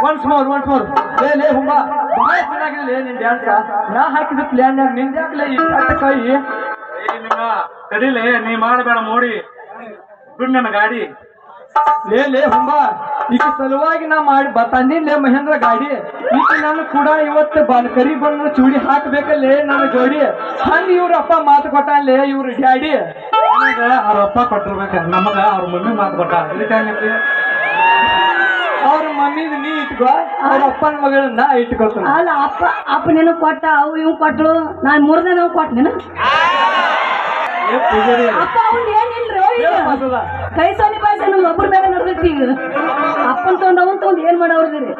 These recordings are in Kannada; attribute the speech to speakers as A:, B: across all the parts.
A: once more ಲೇ ಹುಂಬ ಬಹಳ ಚೆನ್ನಾಗಿದೆ ನಿನ್ ಡ್ಯಾನ್ಸ್ ನಾ ಹಾಕಿದ ಪ್ಲಾನ್ ನಿಂದ ಯಾಕಲೇ ಇಟ್ಟ ಕೈ
B: ತಡಿಲೇ ನೀ ಮಾಡಬೇಡ ಮೋಡಿ ಬಿಡ್ ನನ್ನ ಗಾಡಿ
A: ಲೇ ಹುಂಬ ಈಗ ಸಲುವಾಗಿ ನಾ ಮಾಡಿ ತಂದಿನ್ಲೇ ಮಹೇಂದ್ರ ಗಾಡಿ ಈಗ ನಾನು ಕೂಡ ಇವತ್ತು ಕರಿ ಬಂದು ಚೂಡಿ ಹಾಕ್ಬೇಕಲ್ಲೇ ನನ್ನ ಜೋಡಿ ಹಂಗ ಇವ್ರ ಅಪ್ಪ ಮಾತು ಕೊಟ್ಟಲ್ಲೇ ಇವ್ರ ಡ್ಯಾಡಿ
B: ಅವ್ರ ಅಪ್ಪ ಕೊಟ್ಟಿರ್ಬೇಕ ನಮಗ ಅವ್ರ ಮಮ್ಮಿ ಮಾತು ಕೊಟ್ಟ ಇದಕ್ಕೆ
A: ಅವ್ರ ಮಮ್ಮಿದ್ ನೀ ಇಟ್ಕೋ ಅವ್ರ ಅಪ್ಪನ ಮಗಳನ್ನ ಇಟ್ಕೋತಾನ
C: ಅಲ್ಲ ಅಪ್ಪ ನೀನು ಕೊಟ್ಟ ಅವು ಇವ್ ಕೊಟ್ಟಳು ನಾನು ಮೂರನೇ ನಾವು ಕೊಟ್ಟ ನೀನು ಅಪ್ಪ ಅವ್ನ್ ಏನಿಲ್ರಿ ಕೈ ಸೋನಿ ಪಾಯ್ಸ ನಮ್ ಒಬ್ಬರ ಮೇಲೆ ನಡೆದೈತಿ ಈಗ ಅಪ್ಪನ್ ತಗೊಂಡ್ ಅವನ್ ತಗೊಂಡ್ ಏನ್ ಮಾಡವ್ರದ್ರಿ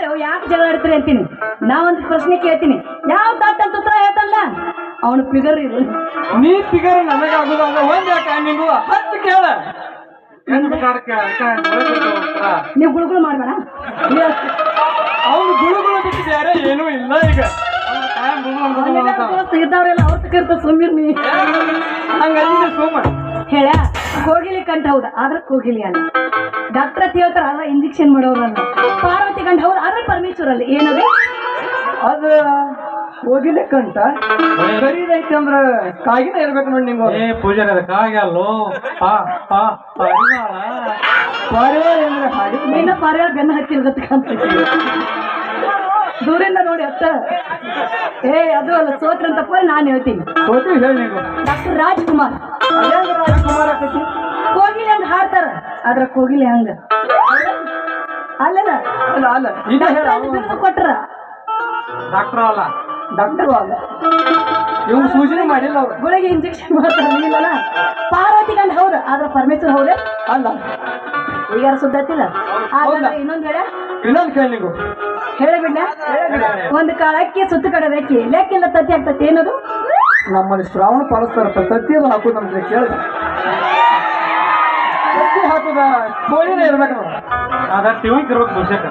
C: ಅವ್ ಯಾಕೆ ಜಗಳ ಆಡ್ತೀರಿ ಅಂತೀನಿ ನಾವೊಂದು ಪ್ರಶ್ನೆ ಕೇಳ್ತೀನಿ ಯಾವ ತಾಟಂತ ಉತ್ತರ ಹೇಳ್ತಲ್ಲ ಅವನು ಫಿಗರ್ ಇದು
A: ನೀ ಫಿಗರ್ ನನಗಾಗುದಲ್ಲ ಒಂದ್ ಯಾಕೆ ನಿಂಗು 10 ಕೇಳ
C: ನೀವು ಗುಳುಗುಳು ಮಾಡ್ಬೇಡ
A: ಅವ್ನು ಗುಳುಗುಳು ಬಿಟ್ಟು ಬೇರೆ ಏನೂ ಇಲ್ಲ ಈಗ
C: ಇದ್ದವ್ರೆಲ್ಲ ಅವ್ರ ಕರ್ತ ಸುಮ್ಮಿರ್ ನೀ
A: ಹಂಗಂದ್ರೆ ಸುಮ್ಮ
C: ಹೇಳ ಕೋಗಿಲಿ ಕಂಠ ಹೌದ ಆದ್ರೆ ಕೋಗಿಲಿ ಅಲ್ಲ ಡಾಕ್ಟರ್ ಅಂತ ಹೇಳ್ತಾರ ಅಲ್ಲ ಇಂಜೆಕ್ಷನ್ ಮಾಡೋರಲ್ಲ ಪಾರ್ವತಿ ಕಂಠ ಹೌದು ಆದ್ರೆ ಪರಮೇಶ್ವರ ಅಲ್ಲ ಏನದು
A: ಅದು ಹೋಗಿಲೆ ಕಂಠ ಕರೀದೈತಿ ಅಂದ್ರ ಕಾಗಿನ ಇರ್ಬೇಕು ನೋಡಿ ನಿಮ್ಗೆ
B: ಪೂಜಾರಿ ಅದ ಕಾಗಲ್ಲೋ
A: ಪಾರಿವಾಳ ಅಂದ್ರೆ ಹಾಡಿ
C: ನೀನ ಪಾರಿವಾಳ ಬೆನ್ನ ಹತ್ತಿರದಕ್ಕಂತ ದೂರಿಂದ ನೋಡಿ ಅತ್ತ ಅದು ಅಲ್ಲ ಸೋತ್ರ ಅಂತ ಪೋರಿ ನಾನು ಹೇಳ್ತೀನಿ
A: ಸೋತಿ ಹೇಳಿ ನೀವು
C: ಡಾಕ್ಟರ್ ರಾಜ್ಕುಮಾರ್
A: ರಾಜ್ಕುಮಾರ್ ಆಕತಿ
C: ಕೋಗಿಲೆ ಹಂಗ ಹಾಡ್ತಾರ ಆದ್ರ ಕೋಗಿಲೆ ಹಂಗ ಅಲ್ಲಲ್ಲ
A: ಅಲ್ಲ ಅಲ್ಲ ಈಗ ಹೇಳ
C: ಕೊಟ್ರ
B: ಡಾಕ್ಟರ್ ಅಲ್ಲ
A: ಡಾಕ್ಟರ್ ಅಲ್ಲ ಇವ್ರು ಸೂಚನೆ ಮಾಡಿಲ್ಲ ಅವ್ರು
C: ಗುಳಿಗೆ ಇಂಜೆಕ್ಷನ್ ಮಾಡ್ತಾರಲ್ಲ ಪಾರ್ವತಿ ಗಂಡ ಹೌದು ಆದ್ರೆ ಪರಮೇಶ್ವರ ಹೌದೇ
A: ಅಲ್ಲ
C: ಈಗ ಸುದ್ದ ಇನ್ನೊಂದು ಹೇಳ
A: ಇನ್ನೊಂದು ಕೇಳಿ ನೀವು
C: ಹೇಳಬಿಡ್ಲ ಒಂದು ಕಾಳ ಅಕ್ಕಿ ಸುತ್ತ ಕಡೆ ಅಕ್ಕಿ ಲೆಕ್ಕಿಲ್ಲ ತತ್ತಿ ಆಗ್ತತಿ ಏನದು
A: ನಮ್ಮಲ್ಲಿ ಶ್ರಾವಣ ಪಾಲಿಸ್ತಾರಪ್ಪ ತತ್ತಿಯದು ಹಾಕುದು ನಮ್ಗೆ ಕೇಳಿದ ತತ್ತಿ ಹಾಕುದ ಕೋಳಿನೇ ಇರ್ಬೇಕು ನಾವು
B: ಅದ ಟಿವಿ ಇರ್ಬೇಕು ಬಹುಶಃ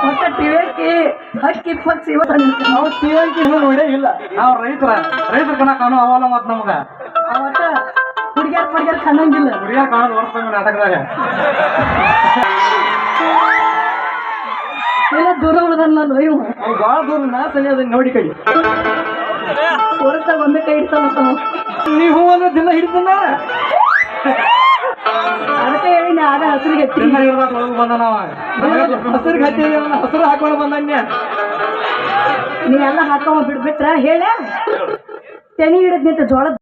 C: ಒಟ್ಟ ಟಿವಿ ಅಕ್ಕಿ ಪಕ್ಷಿ
A: ನಾವು ತೀವಂಕಿ ಇನ್ನೂ ನೋಡೇ ಇಲ್ಲ
B: ನಾವು ರೈತರ ಕಣ ಕಾಣೋ ಅವಲ್ಲ ಮತ್ ನಮ್ಗ
C: ಒಟ್ಟ ಹುಡುಗ್ಯಾರ ಕಾಣಂಗಿಲ್ಲ
B: ಹುಡುಗಿಯರ್ ಕಾಣೋದು ವರ್ಷ ನಾಟಕದಾಗ
C: ಎಲ್ಲ ದೂರ ಉಳ್ದಲ್ಲ ಇವು
A: ಅವ್ನು ಭಾಳ ದೂರ ನಾ ಸನಿ ಅದನ್ನ ನೋಡಿ ಕೈ
C: ತೋರಿಸ್ದಾಗ ಒಮ್ಮೆ ಕೈ ಇಡ್ತಾನ
A: ನೀವು ಅಂದ್ರೆ ದಿನ ಹಿಡಿದನ
C: ಅದಕ್ಕೆ ಹೇಳಿ ಆಗ ಹಸಿರಿಗೆ ಎತ್ತಿ
B: ದಿನ ಹಿಡ್ದಾಗ ಒಳಗ್ ಬಂದ ನಾವ
A: ಹಸಿರು ಗಟ್ಟಿ ಹಸಿರು ಹಾಕೊಂಡು ಬಂದನ್ಯ
C: ನೀವೆಲ್ಲ ಹಾಕೊಂಡ್ ಬಿಟ್ಬಿಟ್ರ ಹೇಳ ತೆನಿ ಹಿಡಿದ್ ನಿಂತ ಜೋಳದ